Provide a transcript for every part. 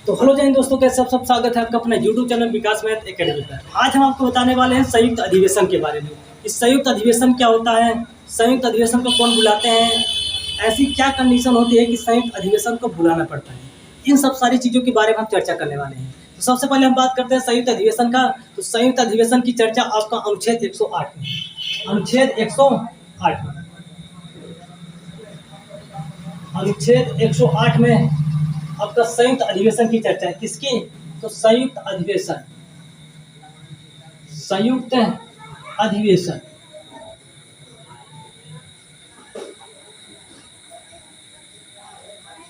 तो हेलो जय हिंद दोस्तों, कैसे सब स्वागत है आपका अपने यूट्यूब चैनल विकास मैथ एकेडमी पर। आज हम आपको बताने वाले हैं संयुक्त अधिवेशन के बारे में। इस संयुक्त अधिवेशन क्या होता है, संयुक्त अधिवेशन को कौन बुलाते हैं, ऐसी क्या कंडीशन होती है कि संयुक्त अधिवेशन को बुलाना पड़ता है, इन सब सारी चीज़ों के बारे में हम चर्चा करने वाले हैं। तो सबसे पहले हम बात करते हैं संयुक्त अधिवेशन का। तो संयुक्त अधिवेशन की चर्चा आपका अनुच्छेद 108 में, अनुच्छेद 108 में, अनुच्छेद 108 में आपका संयुक्त अधिवेशन की चर्चा है। किसकी? तो संयुक्त अधिवेशन, संयुक्त अधिवेशन।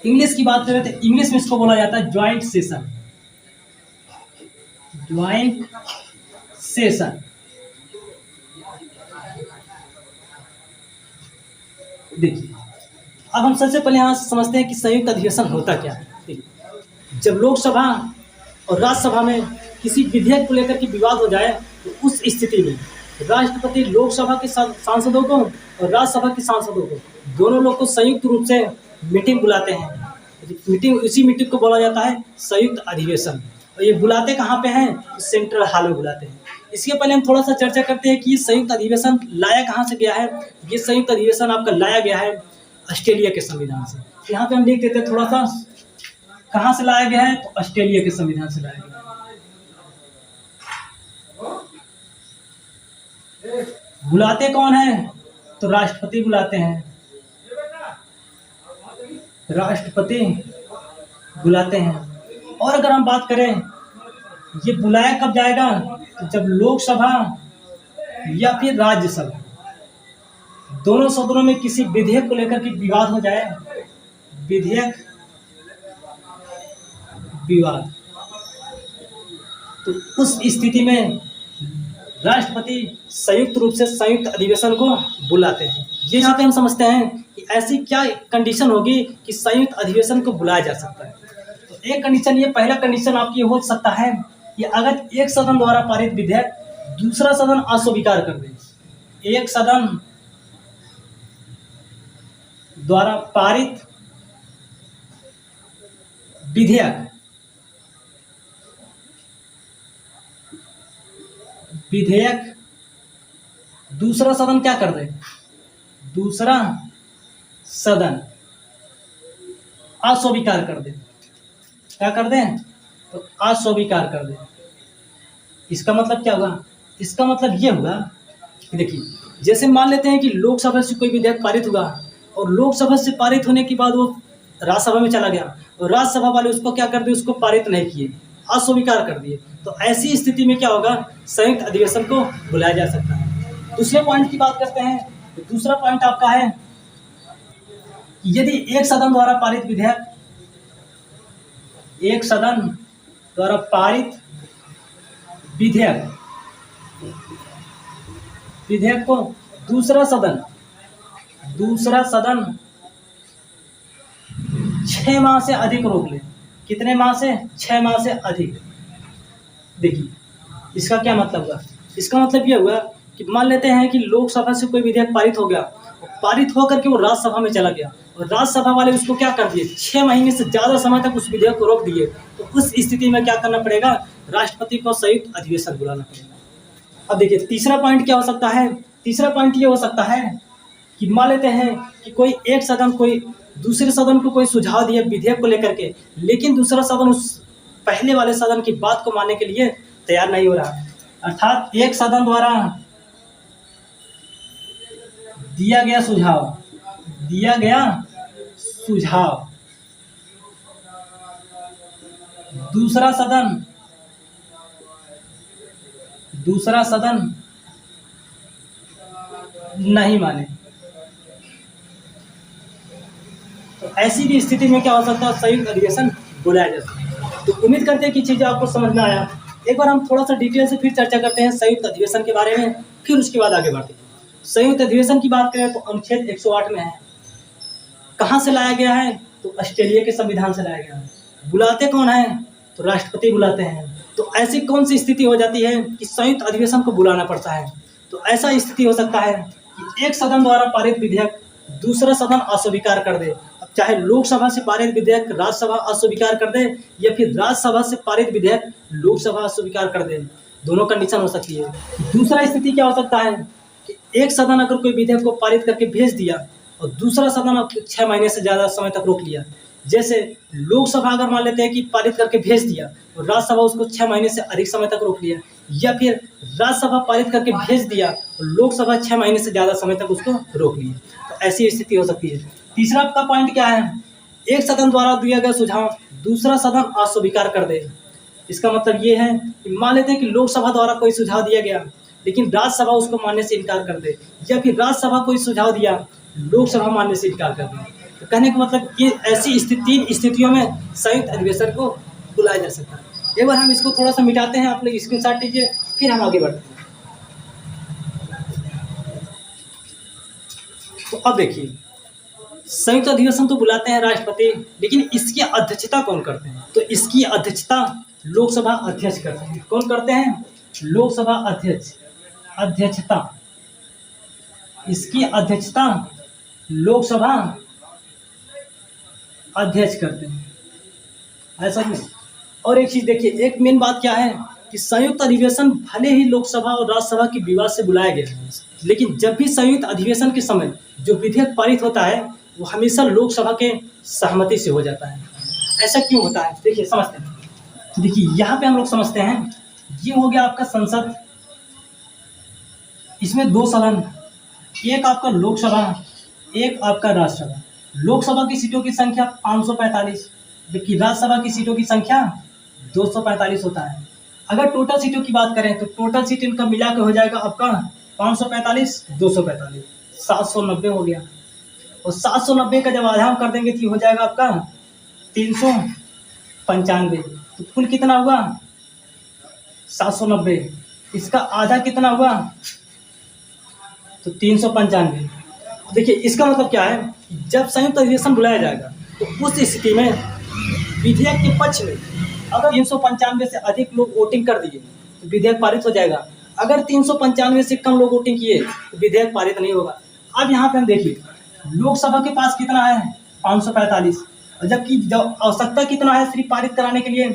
इंग्लिश की बात करें तो इंग्लिश में इसको बोला जाता है ज्वाइंट सेशन, ज्वाइंट सेशन। देखिए, अब हम सबसे पहले यहाँ समझते हैं कि संयुक्त अधिवेशन होता क्या है। जब लोकसभा और राज्यसभा में किसी विधेयक को लेकर के विवाद हो जाए तो उस स्थिति में राष्ट्रपति लोकसभा के सांसदों को और राज्यसभा के सांसदों को, दोनों लोग को संयुक्त रूप से मीटिंग बुलाते हैं। इसी मीटिंग को बोला जाता है संयुक्त अधिवेशन। और ये बुलाते कहाँ पे हैं? सेंट्रल हॉल में बुलाते हैं। इसके पहले हम थोड़ा सा चर्चा करते हैं कि संयुक्त अधिवेशन लाया कहाँ से गया है। ये संयुक्त अधिवेशन आपका लाया गया है ऑस्ट्रेलिया के संविधान से। यहाँ पे हम लिख देते हैं थोड़ा सा, कहाँ से लाया गया है? तो ऑस्ट्रेलिया के संविधान से लाया गया है। बुलाते कौन है? तो राष्ट्रपति बुलाते हैं, राष्ट्रपति बुलाते हैं। और अगर हम बात करें ये बुलाया कब जाएगा, तो जब लोकसभा या फिर राज्यसभा दोनों सदनों में किसी विधेयक को लेकर के विवाद हो जाए, विधेयक विवाद, तो उस स्थिति में राष्ट्रपति संयुक्त रूप से संयुक्त अधिवेशन को बुलाते हैं। ये यहाँ पे हम समझते हैं कि ऐसी क्या कंडीशन होगी कि संयुक्त अधिवेशन को बुलाया जा सकता है। तो एक कंडीशन, ये पहला कंडीशन आपकी हो सकता है कि अगर एक सदन द्वारा पारित विधेयक दूसरा सदन अस्वीकार कर दे। एक सदन द्वारा पारित विधेयक, विधेयक दूसरा सदन क्या कर दे? दूसरा सदन अस्वीकार कर दे। क्या कर दे? तो अस्वीकार कर दे। इसका मतलब क्या हुआ? इसका मतलब ये हुआ कि देखिए, जैसे मान लेते हैं कि लोकसभा से कोई विधेयक पारित हुआ और लोकसभा से पारित होने के बाद वो राज्यसभा में चला गया और राज्यसभा वाले उसको क्या कर दिए? उसको पारित नहीं किए, अस्वीकार कर दिए। तो ऐसी स्थिति में क्या होगा? संयुक्त अधिवेशन को बुलाया जा सकता है। दूसरे पॉइंट की बात करते हैं। तो दूसरा पॉइंट आपका है कि यदि एक सदन द्वारा पारित विधेयक, एक सदन द्वारा पारित विधेयक, विधेयक को दूसरा सदन 6 माह से अधिक रोक ले। कितने माह से? 6 माह से अधिक। देखिए, इसका क्या मतलब हुआ? इसका मतलब यह हुआ कि मान लेते हैं कि लोकसभा से कोई विधेयक पारित हो गया, पारित होकर के वो राज्यसभा में चला गया और राज्यसभा वाले उसको क्या कर दिए? 6 महीने से ज़्यादा समय तक उस विधेयक को रोक दिए। तो उस स्थिति में क्या करना पड़ेगा? राष्ट्रपति को संयुक्त अधिवेशन बुलाना पड़ेगा। अब देखिए, तीसरा पॉइंट क्या हो सकता है? तीसरा पॉइंट ये हो सकता है कि मान लेते हैं कि कोई एक सदन कोई दूसरे सदन को कोई सुझाव दिया विधेयक को लेकर के, लेकिन दूसरा सदन उस पहले वाले सदन की बात को मानने के लिए तैयार नहीं हो रहा। अर्थात एक सदन द्वारा दिया गया सुझाव दूसरा सदन नहीं माने, तो ऐसी भी स्थिति में क्या हो सकता है? संयुक्त अधिवेशन बुलाया जा सकता है। तो उम्मीद करते हैं कि चीज़ें आपको समझ में आया। एक बार हम थोड़ा सा डिटेल से फिर चर्चा करते हैं संयुक्त अधिवेशन के बारे में, फिर उसके बाद आगे बढ़ते हैं। संयुक्त अधिवेशन की बात करें तो अनुच्छेद 108 में है। कहाँ से लाया गया है? तो ऑस्ट्रेलिया के संविधान से लाया गया है। बुलाते कौन है? तो राष्ट्रपति बुलाते हैं। तो ऐसी कौन सी स्थिति हो जाती है कि संयुक्त अधिवेशन को बुलाना पड़ता है? तो ऐसा स्थिति हो सकता है कि एक सदन द्वारा पारित विधेयक दूसरा सदन अस्वीकार कर दे। अब चाहे लोकसभा से पारित विधेयक राज्यसभा अस्वीकार कर दे या फिर राज्यसभा से पारित विधेयक लोकसभा अस्वीकार कर दे, दोनों कंडीशन हो सकती है। दूसरा स्थिति क्या हो सकता है कि एक सदन अगर कोई विधेयक को पारित करके भेज दिया और दूसरा सदन 6 महीने से ज़्यादा समय तक रोक लिया। जैसे लोकसभा अगर मान लेते हैं कि पारित करके भेज दिया और राज्यसभा उसको 6 महीने से अधिक समय तक रोक लिया, या फिर राज्यसभा पारित करके भेज दिया और लोकसभा 6 महीने से ज़्यादा समय तक उसको रोक लिया, तो ऐसी स्थिति हो सकती है। तीसरा आपका पॉइंट क्या है, एक सदन द्वारा दिया गया सुझाव दूसरा सदन अस्वीकार कर दे। इसका मतलब ये है कि मान लेते हैं कि लोकसभा द्वारा कोई सुझाव दिया गया लेकिन राज्यसभा उसको मानने से इनकार कर दे, या फिर राज्यसभा कोई सुझाव दिया लोकसभा मानने से इनकार कर दे। तो कहने का मतलब कि ऐसी तीन स्थितियों में संयुक्त अधिवेशन को बुलाया जा सकता है। एक बार हम इसको थोड़ा सा मिटाते हैं, आप लोग स्क्रीनशॉट लीजिए, फिर हम आगे बढ़ते हैं। तो अब देखिए, संयुक्त अधिवेशन तो बुलाते हैं राष्ट्रपति, लेकिन इसकी अध्यक्षता कौन करते हैं? तो इसकी अध्यक्षता लोकसभा अध्यक्ष करते हैं। कौन करते हैं? लोकसभा अध्यक्ष। अध्यक्षता, इसकी अध्यक्षता लोकसभा अध्यक्ष करते हैं, ऐसा नहीं। और एक चीज देखिए, एक मेन बात क्या है कि संयुक्त अधिवेशन भले ही लोकसभा और राज्यसभा की विवाद से बुलाया गया है, लेकिन जब भी संयुक्त अधिवेशन के समय जो विधेयक पारित होता है वो हमेशा लोकसभा के सहमति से हो जाता है। ऐसा क्यों होता है? देखिए समझते हैं। देखिए यहाँ पे हम लोग समझते हैं, ये हो गया आपका संसद, इसमें 2 सदन, एक आपका लोकसभा, एक आपका राज्यसभा। लोकसभा की सीटों की संख्या 545, जबकि राज्यसभा की सीटों की संख्या 245 होता है। अगर टोटल सीटों की बात करें तो टोटल सीट इनका मिला के हो जाएगा आपका 545, 245, 790 हो गया। और 790 का जब आधा हम कर देंगे तो हो जाएगा आपका 395। तो कुल कितना हुआ? 790। इसका आधा कितना हुआ? तो 395। देखिए इसका मतलब क्या है, जब संयुक्त अधिवेशन बुलाया जाएगा तो उस स्थिति में विधेयक के पक्ष में अगर 395 से अधिक लोग वोटिंग कर दिए तो विधेयक पारित हो जाएगा। अगर 395 से कम लोग वोटिंग किए तो विधेयक पारित नहीं होगा। अब यहाँ पे हम देखिए, लोकसभा के पास कितना है? 545, और जबकि आवश्यकता कितना है सिर्फ पारित कराने के लिए?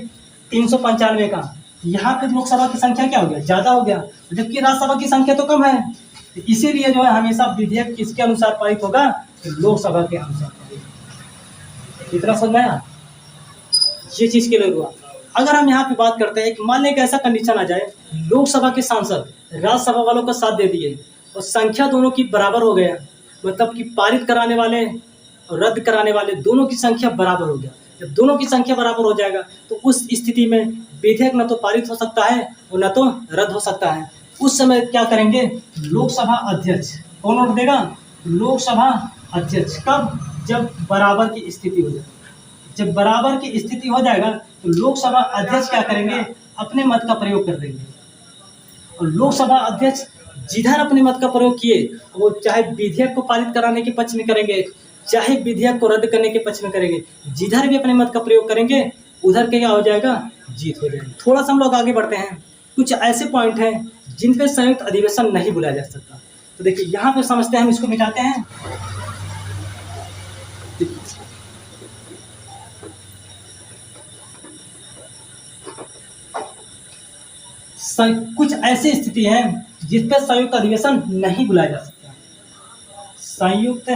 395 का। यहाँ पे लोकसभा की संख्या क्या हो गया? ज़्यादा हो गया, जबकि राज्यसभा की संख्या तो कम है। इसीलिए जो है हमेशा विधेयक किसके अनुसार पारित होगा? तो लोकसभा के अनुसार। इतना समझ में आया? ये चीज़ के लिए हुआ। अगर हम यहाँ पे बात करते हैं कि मान लें कि ऐसा कंडीशन आ जाए, लोकसभा के सांसद राज्यसभा वालों का साथ दे दिए और संख्या दोनों की बराबर हो गया, मतलब कि पारित कराने वाले और रद्द कराने वाले दोनों की संख्या बराबर हो गया। जब दोनों की संख्या बराबर हो जाएगा तो उस स्थिति में विधेयक न तो पारित हो सकता है और न तो रद्द हो सकता है। उस समय क्या करेंगे? लोकसभा अध्यक्ष। कौन वोट देगा? लोकसभा अध्यक्ष। कब? जब बराबर की स्थिति हो जाए। जब बराबर की स्थिति हो जाएगा तो लोकसभा अध्यक्ष क्या करेंगे? अपने मत का प्रयोग कर देंगे। और लोकसभा अध्यक्ष जिधर अपने मत का प्रयोग किए, वो चाहे विधेयक को पारित कराने के पक्ष में करेंगे, चाहे विधेयक को रद्द करने के पक्ष में करेंगे, जिधर भी अपने मत का प्रयोग करेंगे उधर क्या हो जाएगा? जीत हो जाएगी। थोड़ा सा हम लोग आगे बढ़ते हैं। कुछ ऐसे पॉइंट हैं जिन पे संयुक्त अधिवेशन नहीं बुलाया जा सकता। तो देखिए यहाँ पे समझते हैं, हम इसको मिटाते हैं। कुछ ऐसी स्थिति है जिस पे संयुक्त अधिवेशन नहीं बुलाया जा सकता। संयुक्त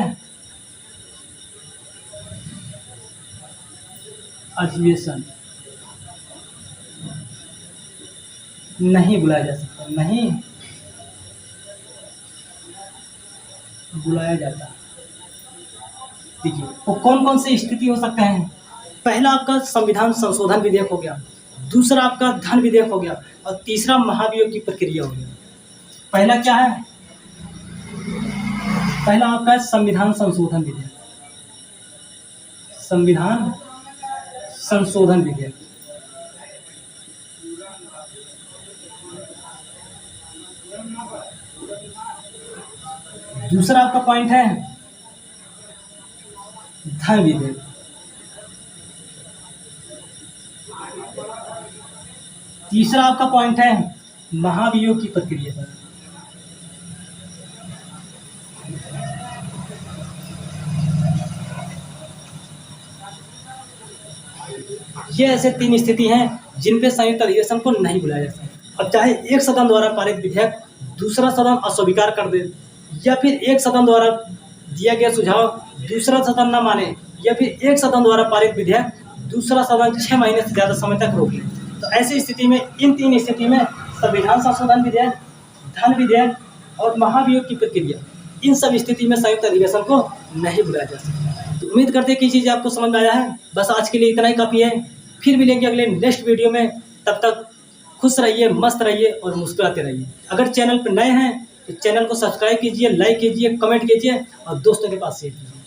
अधिवेशन नहीं बुलाया जा सकता, नहीं बुलाया जाता। देखिए वो कौन कौन सी स्थिति हो सकते हैं? पहला आपका संविधान संशोधन विधेयक हो गया, दूसरा आपका धन विधेयक हो गया, और तीसरा महाभियोग की प्रक्रिया हो गया। पहला क्या है? पहला आपका संविधान संशोधन विधेयक, संविधान संशोधन विधेयक। दूसरा आपका पॉइंट है धन विधेयक। तीसरा आपका पॉइंट है महाभियोग की प्रक्रिया पर। ये ऐसे 3 स्थिति हैं जिन पे संयुक्त अधिवेशन को नहीं बुलाया जा सकता। अब चाहे एक सदन द्वारा पारित विधेयक दूसरा सदन अस्वीकार कर दे, या फिर एक सदन द्वारा दिया गया सुझाव दूसरा सदन न माने, या फिर एक सदन द्वारा पारित विधेयक दूसरा सदन 6 महीने से ज़्यादा समय तक रोक ले, तो ऐसी स्थिति में, इन 3 स्थिति में संविधान संशोधन विधेयक, धन विधेयक और महाभियोग की प्रक्रिया, इन सब स्थिति में संयुक्त अधिवेशन को नहीं बुलाया जा सकता। तो उम्मीद करते हैं कि चीज़ आपको समझ में आया है। बस आज के लिए इतना ही काफ़ी है। फिर मिलेंगे अगले नेक्स्ट वीडियो में। तब तक खुश रहिए, मस्त रहिए और मुस्कुराते रहिए। अगर चैनल पर नए हैं तो चैनल को सब्सक्राइब कीजिए, लाइक कीजिए, कमेंट कीजिए और दोस्तों के पास शेयर कीजिए।